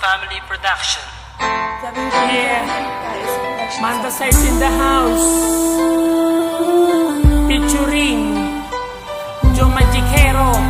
Family Production. Yeah, Manta Size in the house, featuring Joe Magicero.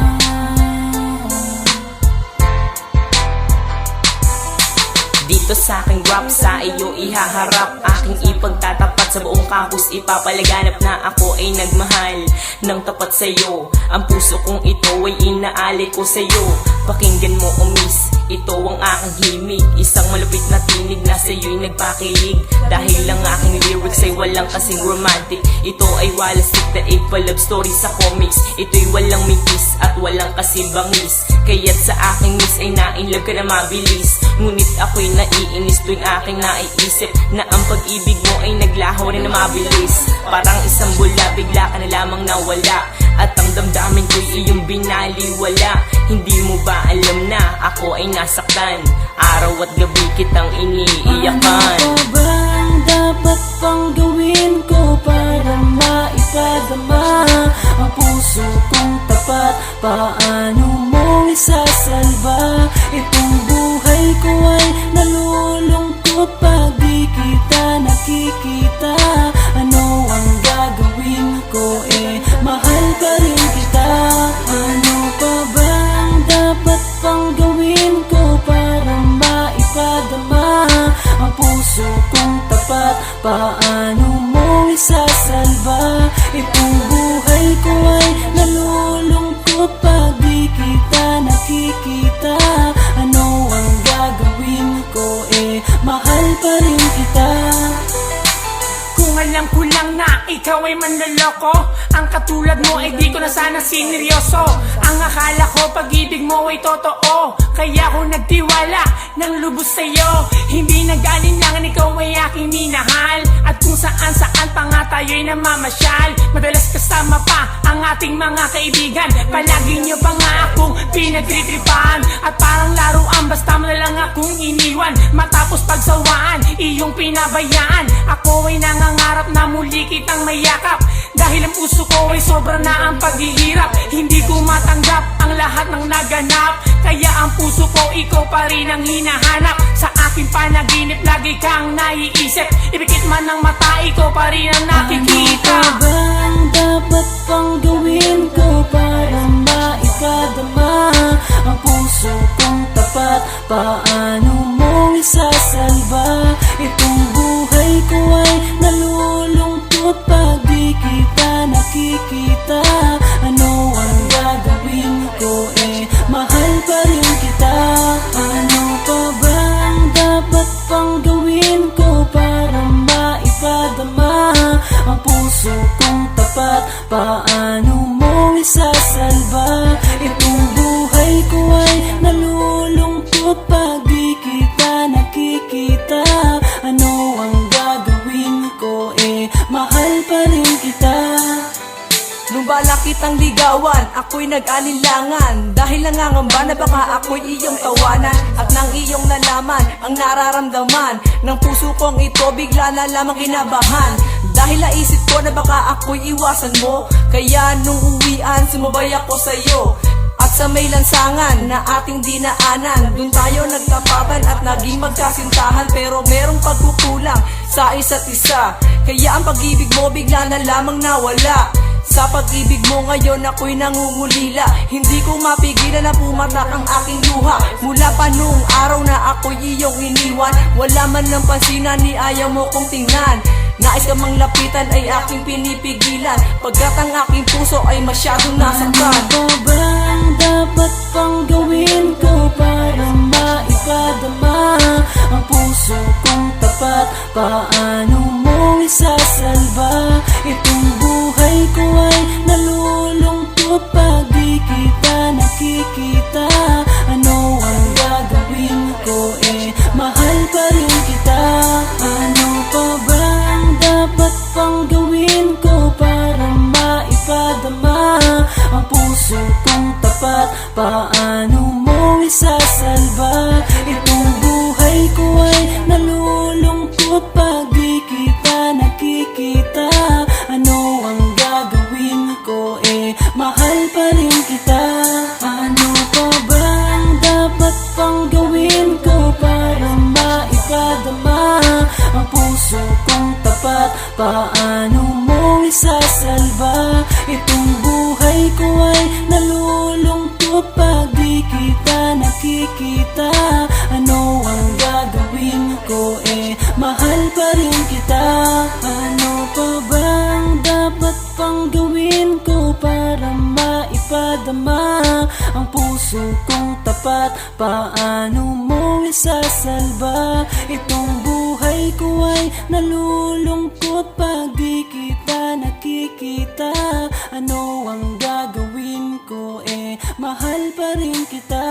Dito sa aking rap, sa iyo ihaharap, aking ipagtatapat sa buong campus, ipapalaganap na ako ay nagmahal ng tapat sa'yo. Ang puso kong ito ay inaali ko sa'yo. Pakinggan mo o miss, ito ang aking himig, isang malupit na tinig na sa'yo'y nagpakilig. Dahil lang aking lyrics ay walang kasing romantic, ito ay walang stick na love story sa comics. Ito'y walang mitis at walang kasing bangis, kaya't sa aking miss ay na-inlove ka na mabilis. Ngunit ako'y naiinis tuwing aking naiisip na ang pag-ibig mo ay naglaho rin na mabilis. Parang isang bula, bigla ka na lamang nawala, at ang damdamin ko'y iyong binaliwala. Hindi mo ba alam na ako ay nasaktan? Araw at gabi kitang iniiyakan. Ano pa ba ang dapat pang gawin ko para maipadama ang puso kong tapat? Paano mong isasalba itong buhay ko ay nalulungkot pag di kita nakikita? Ano ang gagawin ko, mahal pa rin kita. Ano pa ba ang dapat pang gawin ko para maipadama ang puso kong tapat? Paano mong isasalba itong buhay ko ay nalulungkot pag di kita nakikita? Ano ang gagawin ko, mahal pa rin kita. Kung alam ko lang na ikaw ay manloloko, ang katulad mo ay di ko na sana sineryoso. Ang akala ko pag-ibig mo ay totoo, kaya ako nagtiwala ng lubos sa'yo. Hindi nag-alinlangan, ikaw ay aking minahal, at kung saan pa nga tayo'y namamasyal. Madalas kasama pa ang ating mga kaibigan, palagi nyo pa nga akong pinagtritripan, at parang laruan basta mo na lang akong iniwan. Matapos pagsawaan, iyong pinabayaan, ako ay nangangarap na muli kitang mayakap. Dahil ang puso ko ay sobra na ang paghihirap, hindi ko matanggap ang lahat ng naganap, kaya ang puso ko ikaw pa rin ang hinahanap. Sa aking panaginip lagi kang naiisip, ipikit man ng mata, ikaw pa rin ang nakikita. Ano pa ba ang dapat pang gawin ko para maipadama ang puso kong tapat? Paano mong isasalba itong buhay ko ay nalulungkot pag di kita nakikita? Ano ang gagawin ko, mahal pa rin kita. Ano pa ba ang dapat pang gawin ko para maipadama ang puso kong tapat? Paano mong isasalba itong buhay ko ay nalulungkot pag di kita nakikita? Ano ang gagawin ko, mahal pa rin kita. Nung balak kitang ligawan, ako'y nag-alinlangan, dahil nangangamba na baka ako'y iyong tawanan, at nang iyong nalaman ang nararamdaman ng puso kong ito, bigla na lamang kinabahan. Dahil naisip ko na baka ako'y iwasan mo, kaya nung uwian sumabay ako sa'yo. At sa may lansangan na ating dinaanan, dun tayo nagtapatan at naging magkasintahan. Pero merong pagkukulang sa isa't isa, kaya ang pag-ibig mo bigla na lamang nawala. Sa pag-ibig mo ngayon ako'y nangungulila, hindi ko mapigilan na pumatak ang aking luha. Mula pa noong araw na ako'y iyong iniwan, wala man lang pansinan ni ayaw mo kong tingnan. Nais ka mang lapitan ay aking pinipigilan, pagkat ang aking puso ay masyadong nasaktan. Ano pa ba ang dapat pang gawin ko para maipadama ang puso kong tapat? Paano mong isasalba itong buhay ko ay nalulungkot pag di kita nakikita? Ano ang gagawin ko, mahal pa rin kita. Ano pa ba ang dapat pang gawin ko para maipadama ang puso kong tapat? Paano mong isasalba itong buhay ko ay nalulungkot pag di kita nakikita? Ano ang gagawin ko, mahal pa rin kita. Ano pa ba ang dapat pang gawin ko para puso kong tapat, paano mo isasalba? Itong buhay ko ay nalulungkot pag di kita nakikita. Ano ang gagawin ko, mahal pa rin kita. Ano pa bang dapat pang gawin ko para maipadama ang puso kong tapat? Paano mo isasalba? Itong buhay ko ay nalulungkot pag di kita nakikita. Ano ang gagawin ko, mahal pa rin kita.